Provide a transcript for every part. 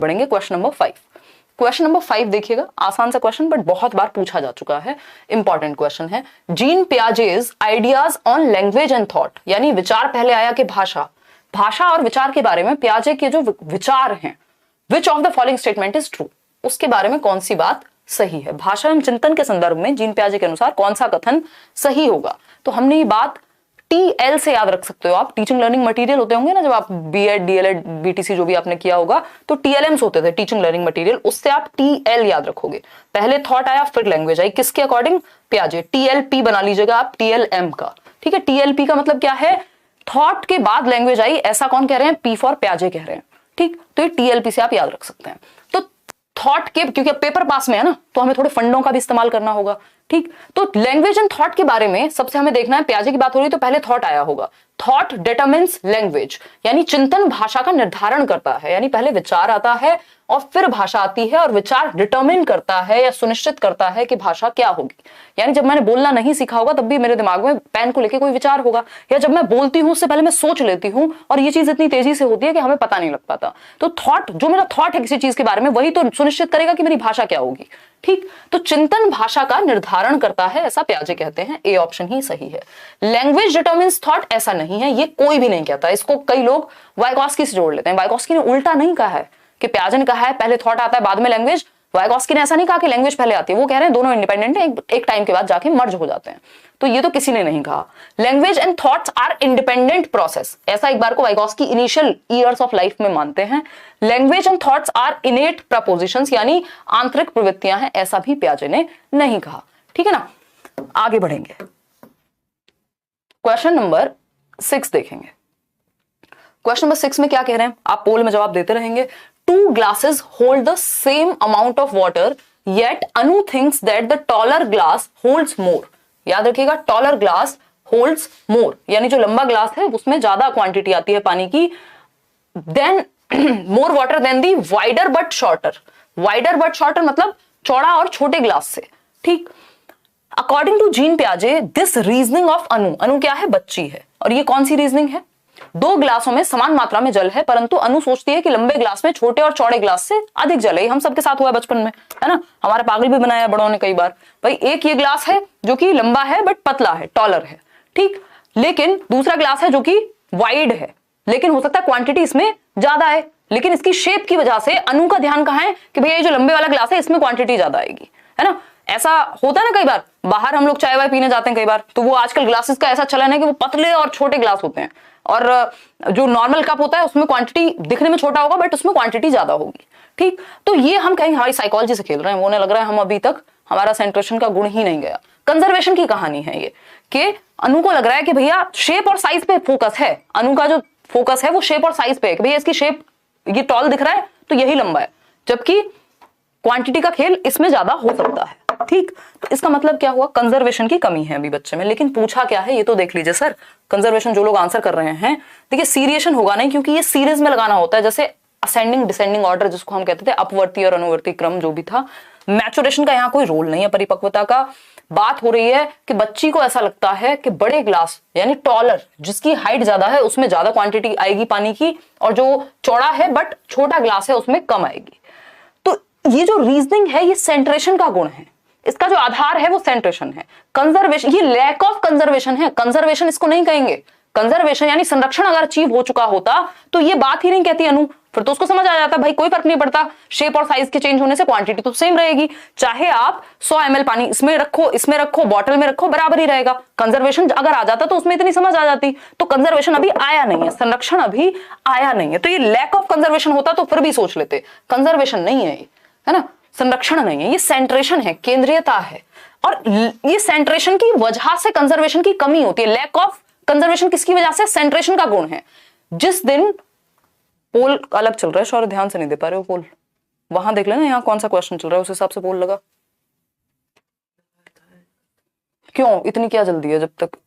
बढ़ेंगे question number 5। Question number 5 देखिएगा, आसान सा क्वेश्चन बट बहुत बार पूछा जा चुका है, इंपॉर्टेंट क्वेश्चन है। Jean Piaget's ideas on language and thought, यानी विचार पहले आया कि भाषा और विचार के बारे में पियाजे के जो विचार हैं, which of the following statement is true, उसके बारे में कौन सी बात सही है। भाषा एवं चिंतन के संदर्भ में जीन पियाजे के अनुसार कौन सा कथन सही होगा। तो हमने ये बात टीएल से याद रख सकते हो आप, टीचिंग लर्निंग मटेरियल होते होंगे ना, जब आप बीएड डीएलएड बीटीसी जो भी आपने किया होगा तो टीएलएम्स होते थे, टीचिंग लर्निंग मटेरियल, उससे आप टीएल याद रखोगे। पहले थॉट आया फिर लैंग्वेज आई, किसके अकॉर्डिंग, पियाजे। टीएलपी बना लीजिएगा आप टीएलएम का, ठीक है। टीएलपी का मतलब क्या है, थॉट के बाद लैंग्वेज आई, ऐसा कौन कह रहे हैं, पी फॉर पियाजे कह रहे हैं, ठीक। तो ये टीएलपी से आप याद रख सकते हैं। तो थॉट के, क्योंकि अब पेपर पास में है ना, तो हमें थोड़े फंडों का भी इस्तेमाल करना होगा, ठीक। तो लैंग्वेज एंड थॉट के बारे में सबसे हमें देखना है, पियाजे की बात हो रही है तो पहले थॉट आया होगा। थॉट डिटरमिन्स लैंग्वेज, यानी चिंतन भाषा का निर्धारण करता है, यानी पहले विचार आता है और फिर भाषा आती है, और विचार डिटरमिन करता है या सुनिश्चित करता है कि भाषा क्या होगी। यानी जब मैंने बोलना नहीं सीखा होगा तब भी मेरे दिमाग में पेन को लेकर कोई विचार होगा, या जब मैं बोलती हूं उससे पहले मैं सोच लेती हूं, और ये चीज इतनी तेजी से होती है कि हमें पता नहीं लग पाता। तो थॉट, जो मेरा थॉट है किसी चीज के बारे में, वही तो सुनिश्चित करेगा कि मेरी भाषा क्या होगी, ठीक। तो चिंतन भाषा का निर्धारण करता है, ऐसा पियाजे कहते हैं। ए ऑप्शन ही सही है। लैंग्वेज डिटरमिन्स थॉट, ऐसा नहीं है, ये कोई भी नहीं कहता। इसको कई लोग वाइगॉस्की से जोड़ लेते हैं। वाइगॉस्की ने उल्टा नहीं कहा है कि पियाजे ने कहा है पहले थॉट आता है बाद में लैंग्वेज। वाइगॉस्की ने ऐसा नहीं कहा कि लैंग्वेज पहले आती है, वो कह रहे हैं दोनों इंडिपेंडेंट है, एक टाइम के बाद जाके मर्ज हो जाते हैं। तो ये तो किसी ने नहीं कहा। Language and thoughts are independent process, ऐसा एक बार को Vygotsky initial years of life में मानते हैं। Language and thoughts are innate propositions, यानी आंतरिक प्रवृत्तियां हैं, ऐसा भी पियाजे ने नहीं कहा, ठीक है ना। आगे बढ़ेंगे, क्वेश्चन नंबर 6 देखेंगे। क्वेश्चन नंबर 6 में क्या कह रहे हैं, आप पोल में जवाब देते रहेंगे। 2 glasses hold the same amount of water, yet Anu thinks that the taller glass holds more. याद रखिएगा, taller glass holds more, यानी जो लंबा ग्लास है उसमें ज्यादा क्वांटिटी आती है पानी की। Then more water than the wider but shorter. Wider but shorter मतलब चौड़ा और छोटे ग्लास से, ठीक। According to जीन पियाजे, this reasoning of Anu, Anu क्या है, बच्ची है, और ये कौन सी रीजनिंग है, 2 ग्लासों में समान मात्रा में जल है, परंतु अनु सोचती है कि लंबे ग्लास में छोटे और चौड़े ग्लास से अधिक जल है। हम सबके साथ हुआ है बचपन में, है ना, हमारे पागल भी बनाया बड़ों ने कई बार। भाई एक ये ग्लास है जो कि लंबा है बट पतला है, टॉलर है, ठीक, लेकिन दूसरा ग्लास है जो कि वाइड है, लेकिन हो सकता है क्वांटिटी इसमें ज्यादा है, लेकिन इसकी शेप की वजह से अनु का ध्यान कहां है कि भैया ये जो लंबे वाला ग्लास है इसमें क्वांटिटी ज्यादा आएगी, है ना। ऐसा होता है ना, कई बार बाहर हम लोग चाय वाय पीने जाते हैं कई बार, तो वो आजकल ग्लासेस का ऐसा चलन है कि वो पतले और छोटे ग्लास होते हैं, और जो नॉर्मल कप होता है उसमें क्वांटिटी दिखने में छोटा होगा बट उसमें क्वांटिटी ज्यादा होगी, ठीक। तो ये हम कहेंगे हमारी साइकोलॉजी से खेल रहे हैं, वो लग रहा है हम अभी तक हमारा सेंट्रेशन का गुण ही नहीं गया। कंजर्वेशन की कहानी है ये, कि अनु को लग रहा है कि भैया शेप और साइज पे फोकस है, अनु का जो फोकस है वो शेप और साइज पे है कि भैया इसकी शेप, ये टॉल दिख रहा है तो यही लंबा है, जबकि क्वांटिटी का खेल इसमें ज्यादा हो सकता है, ठीक। तो इसका मतलब क्या हुआ, कंजर्वेशन की कमी है अभी बच्चे में। लेकिन पूछा क्या है ये तो देख लीजिए सर। कंजर्वेशन जो लोग आंसर कर रहे हैं, देखिए सीरिएशन होगा नहीं, क्योंकि ये सीरीज में लगाना होता है, जैसे असेंडिंग डिसेंडिंग ऑर्डर जिसको हम कहते थे, अपवर्ती और अनुवर्ती क्रम जो भी था। मैचुरेशन का यहाँ कोई रोल नहीं है, परिपक्वता का। बात हो रही है कि बच्ची को ऐसा लगता है कि बड़े ग्लास यानी टॉलर, जिसकी हाइट ज्यादा है उसमें ज्यादा क्वांटिटी आएगी पानी की, और जो चौड़ा है बट छोटा ग्लास है उसमें कम आएगी। तो ये जो रीजनिंग है ये सेंट्रेशन का गुण है, इसका जो आधार है वो सेंट्रेशन है। कंजर्वेशन, ये लैक ऑफ कंजर्वेशन है, कंजर्वेशन इसको नहीं कहेंगे। कंजर्वेशन यानी संरक्षण अगर अचीव हो चुका होता तो ये बात ही नहीं कहती अनु, फिर तो उसको समझ आ जाता भाई कोई फर्क नहीं पड़ता, शेप और साइज के चेंज होने से क्वांटिटी तो सेम रहेगी, चाहे आप 100 ml पानी इसमें रखो बॉटल में रखो, बराबर ही रहेगा। कंजर्वेशन अगर आ जाता तो उसमें इतनी समझ आ जाती। तो कंजर्वेशन अभी आया नहीं है, संरक्षण अभी आया नहीं है, तो ये लैक ऑफ कंजर्वेशन होता तो फिर भी सोच लेते। कंजर्वेशन नहीं है, है ना, संरक्षण नहीं है, ये सेंट्रेशन है, केंद्रीयता है। और ये सेंट्रेशन की वजह से कंजर्वेशन की कमी होती है। लैक ऑफ कंजर्वेशन किसकी वजह से, सेंट्रेशन का गुण है। जिस दिन पोल अलग चल रहा है, शौर्य ध्यान से नहीं दे पा रहे हो पोल, वहां देख लेना यहाँ कौन सा क्वेश्चन चल रहा है उस हिसाब से पोल लगा। क्यों इतनी क्या जल्दी है, जब तक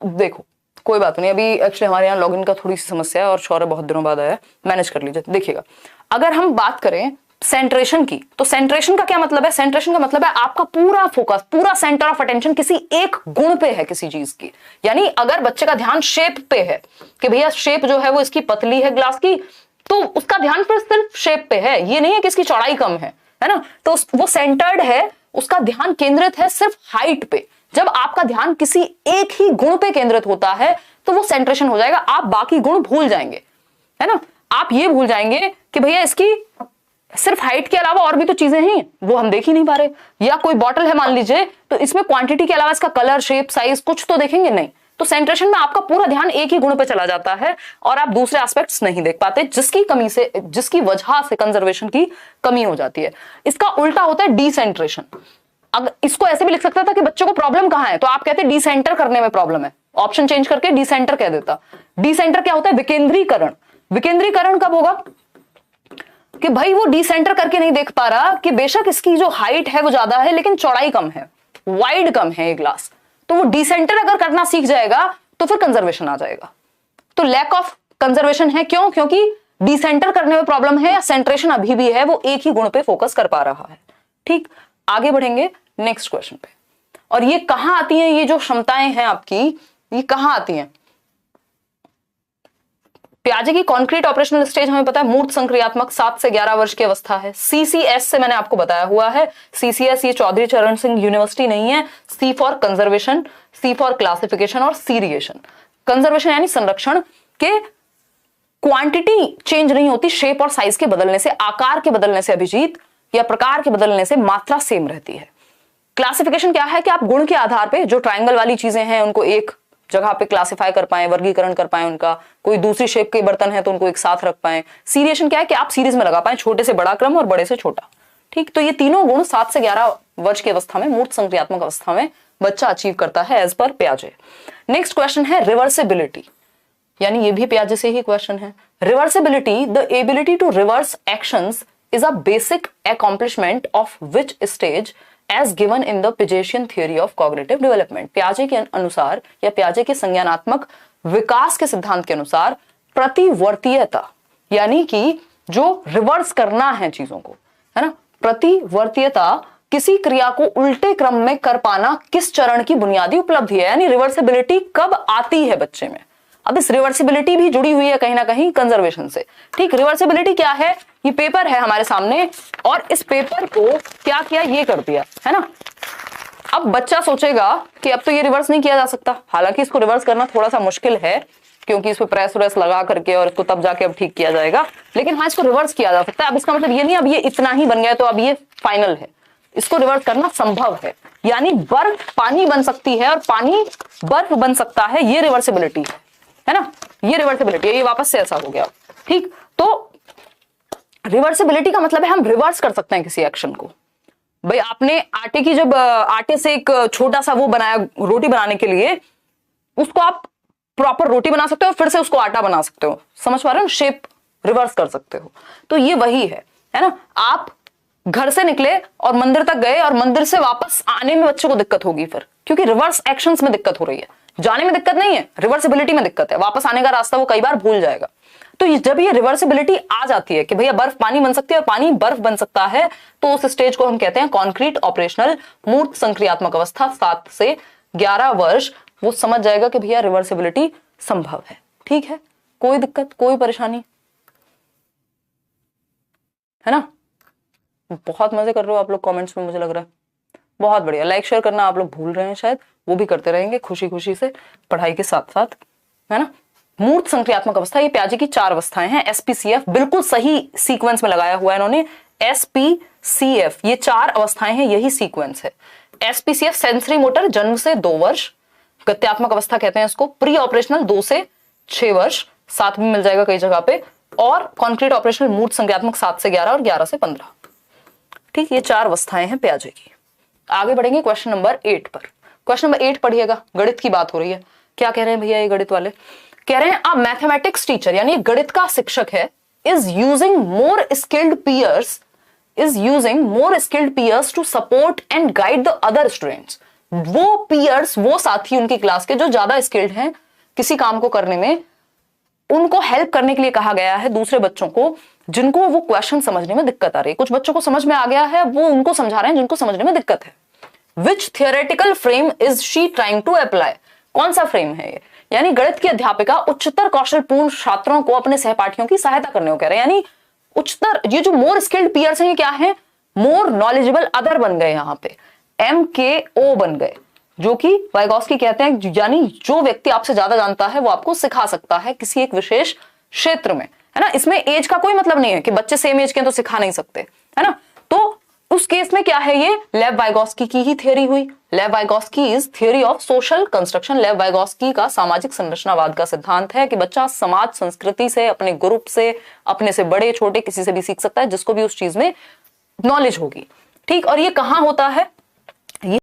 देखो कोई बात नहीं। अभी एक्चुअली हमारे यहाँ लॉगिन का थोड़ी सी समस्या है और शौर्य बहुत दिनों बाद आया है, मैनेज कर लीजिए। देखिएगा अगर हम बात करें सेंट्रेशन की, तो सेंट्रेशन का क्या मतलब है, सेंट्रेशन का मतलब है आपका पूरा फोकस, पूरा सेंटर ऑफ अटेंशन किसी एक गुण पे है किसी चीज की। यानी अगर बच्चे का ध्यान शेप पे है कि भैया शेप जो है वो इसकी पतली है ग्लास की, तो उसका ध्यान फिर सिर्फ शेप पे है, ये नहीं है कि इसकी चौड़ाई कम है ना। तो वो सेंटर्ड है, उसका ध्यान केंद्रित है सिर्फ हाइट पे। जब आपका ध्यान किसी एक ही गुण पे केंद्रित होता है तो वो सेंट्रेशन हो जाएगा, आप बाकी गुण भूल जाएंगे, है ना। आप ये भूल जाएंगे कि भैया इसकी सिर्फ हाइट के अलावा और भी तो चीजें हैं, वो हम देख ही नहीं पा रहे। या कोई बॉटल है मान लीजिए, तो इसमें क्वांटिटी के अलावा इसका कलर, शेप, साइज कुछ तो देखेंगे नहीं। तो सेंट्रेशन में आपका पूरा ध्यान एक ही गुण पे चला जाता है और आप दूसरे एस्पेक्ट्स नहीं देख पाते, जिसकी वजह से कंजर्वेशन की कमी हो जाती है। इसका उल्टा होता है डिसेंट्रेशन। अगर इसको ऐसे भी लिख सकता था कि बच्चों को प्रॉब्लम कहां है, तो आप कहते डिसेंटर करने में प्रॉब्लम है, ऑप्शन चेंज करके डिसेंटर कह देता। डिसेंटर क्या होता है? विकेंद्रीकरण। विकेंद्रीकरण कब होगा कि भाई वो डिसेंटर करके नहीं देख पा रहा कि बेशक इसकी जो हाइट है वो ज्यादा है लेकिन चौड़ाई कम है, वाइड कम है ये ग्लास। तो वो डिसेंटर अगर करना सीख जाएगा तो फिर कंजर्वेशन आ जाएगा। तो लैक ऑफ कंजर्वेशन है, क्यों? क्योंकि डिसेंटर करने में प्रॉब्लम है या सेंट्रेशन अभी भी है, वो एक ही गुण पे फोकस कर पा रहा है। ठीक, आगे बढ़ेंगे नेक्स्ट क्वेश्चन पे। और ये कहां आती हैं, ये जो क्षमताएं हैं आपकी, ये कहां आती हैं? प्याजे की कॉन्क्रीट ऑपरेशनल स्टेज हमें पता है मूर्त संक्रियात्मक 7 से 11 वर्ष की अवस्था है। सीसीएस से मैंने आपको बताया हुआ है, सीसीएस ये चौधरी चरण सिंह यूनिवर्सिटी नहीं है। C for conservation, C for classification और सीरिएशन। कंजर्वेशन यानी संरक्षण के क्वांटिटी चेंज नहीं होती, शेप और साइज के बदलने से, आकार के बदलने से अभिजीत, या प्रकार के बदलने से मात्रा सेम रहती है। क्लासिफिकेशन क्या है कि आप गुण के आधार पे जो ट्रायंगल वाली चीजें हैं उनको एक जगह पे क्लासिफाई कर पाए, वर्गीकरण कर पाए उनका। कोई दूसरी शेप के बर्तन है तो उनको एक साथ रख पाए। सीरिएशन क्या है कि आप सीरीज में लगा पाए, छोटे से बड़ा क्रम और बड़े से छोटा। ठीक, तो ये तीनों गुण 7 से 11 वर्ष की अवस्था में, मूर्त संक्रियात्मक अवस्था में बच्चा अचीव करता है एज पर प्याजे। नेक्स्ट क्वेश्चन है रिवर्सिबिलिटी, यानी ये भी प्याजे से ही क्वेश्चन है। Reversibility, the ability to reverse actions is a basic accomplishment of which stage as given in the Piagetian theory of cognitive development। प्याजे के अनुसार या प्याजे के संज्ञानात्मक विकास के सिद्धांत के अनुसार प्रतिवर्तीयता, यानी कि जो रिवर्स करना है चीजों को, है ना, प्रतिवर्तीयता किसी क्रिया को उल्टे क्रम में कर पाना किस चरण की बुनियादी उपलब्धि है, यानी रिवर्सिबिलिटी कब आती है बच्चे में। अब इस रिवर्सिबिलिटी भी जुड़ी हुई है कहीं ना कहीं कंजर्वेशन से। ठीक, रिवर्सिबिलिटी क्या है? ये पेपर है हमारे सामने और इस पेपर को क्या किया, ये कर दिया, है ना। अब बच्चा सोचेगा कि अब तो ये रिवर्स नहीं किया जा सकता, हालांकि इसको रिवर्स करना थोड़ा सा मुश्किल है क्योंकि इस पे प्रेस व्रेस लगा करके और इसको तब जाके अब ठीक किया जाएगा, लेकिन हाँ इसको रिवर्स किया जा सकता है। अब इसका मतलब ये नहीं अब ये इतना ही बन गया तो अब ये फाइनल है, इसको रिवर्स करना संभव है। यानी बर्फ पानी बन सकती है और पानी बर्फ बन सकता है, ये रिवर्सिबिलिटी है ना, ये रिवर्सिबिलिटी है, ये वापस से ऐसा हो गया। ठीक, तो रिवर्सिबिलिटी का मतलब है हम रिवर्स कर सकते हैं किसी एक्शन को। भाई आपने आटे की जब आटे से एक छोटा सा वो बनाया रोटी बनाने के लिए, उसको आप प्रॉपर रोटी बना सकते हो, फिर से उसको आटा बना सकते हो, समझ पा रहे हो, शेप रिवर्स कर सकते हो। तो ये वही है ना। आप घर से निकले और मंदिर तक गए और मंदिर से वापस आने में बच्चों को दिक्कत होगी फिर, क्योंकि रिवर्स एक्शंस में दिक्कत हो रही है। जाने में दिक्कत नहीं है, रिवर्सिबिलिटी में दिक्कत है, वापस आने का रास्ता वो कई बार भूल जाएगा। तो जब ये रिवर्सिबिलिटी आ जाती है कि भैया बर्फ पानी बन सकती है और पानी बर्फ बन सकता है, तो उस स्टेज को हम कहते हैं कॉन्क्रीट ऑपरेशनल मूर्त संक्रियात्मक अवस्था। 7 से 11 वर्ष वो समझ जाएगा कि भैया रिवर्सिबिलिटी संभव है। ठीक है, कोई दिक्कत, कोई परेशानी है ना। बहुत मजे कर रहे हो आप लोग कमेंट्स में, मुझे लग रहा है बहुत बढ़िया। लाइक शेयर करना आप लोग भूल रहे हैं शायद, वो भी करते रहेंगे खुशी खुशी से पढ़ाई के साथ साथ, है ना। मूर्त संक्रियात्मक अवस्था, ये प्याजे की 4 अवस्थाएं हैं। एसपीसीएफ बिल्कुल सही सीक्वेंस में लगाया हुआ है इन्होंने, एसपीसीएफ ये 4 अवस्थाएं हैं, यही सीक्वेंस है। एसपीसीएफ सेंसरी मोटर जन्म से 2 वर्ष, गत्यात्मक अवस्था कहते हैं इसको। प्री ऑपरेशनल 2 से 6 वर्ष, 7 भी मिल जाएगा कई जगह पे। और कॉन्क्रीट ऑपरेशनल मूर्त संज्ञात्मक 7 से 11 और 11 से 15। ठीक, ये 4 अवस्थाएं हैं प्याजे की। आगे बढ़ेंगे क्वेश्चन नंबर 8 पर। क्वेश्चन नंबर 8 पढ़िएगा, गणित की बात हो रही है। क्या कह रहे हैं भैया ये गणित वाले? कह रहे हैं अ मैथमेटिक्स टीचर, यानी गणित का शिक्षक है, is using more skilled peers to support and guide the other students. वो पीयर्स, वो साथी उनकी क्लास के जो ज्यादा स्किल्ड हैं किसी काम को करने में, उनको हेल्प करने के लिए कहा गया है दूसरे बच्चों को जिनको वो क्वेश्चन समझने में दिक्कत आ रही है। कुछ बच्चों को समझ में आ गया है, वो उनको समझा रहे हैं जिनको समझने में दिक्कत है। Which theoretical frame is she trying to apply? कौन सा फ्रेम है ये? यानी गणित की अध्यापिका उच्चतर कौशलपूर्ण छात्रों को अपने सहपाठियों की सहायता करने को कह रहे हैं। यानी उच्चतर, ये जो मोर स्किल्ड पीयर्स हैं ये क्या है, मोर नॉलेजेबल अदर बन गए, यहाँ पे MKO बन गए, जो कि वाइगॉस्की कहते हैं, यानी जो व्यक्ति आपसे ज्यादा जानता है वो आपको सिखा सकता है किसी एक विशेष क्षेत्र में, है ना। इसमें एज का कोई मतलब नहीं है कि बच्चे सेम एज के तो सिखा नहीं सकते, है ना। तो उस केस में क्या है, ये लेव वाइगॉस्की की ही थियरी हुई। Lev Vygotsky is theory of social construction. Lev Vygotsky का सामाजिक संरचनावाद का सिद्धांत है कि बच्चा समाज संस्कृति से, अपने ग्रुप से, अपने से बड़े छोटे किसी से भी सीख सकता है, जिसको भी उस चीज में नॉलेज होगी, ठीक। और ये कहां होता है,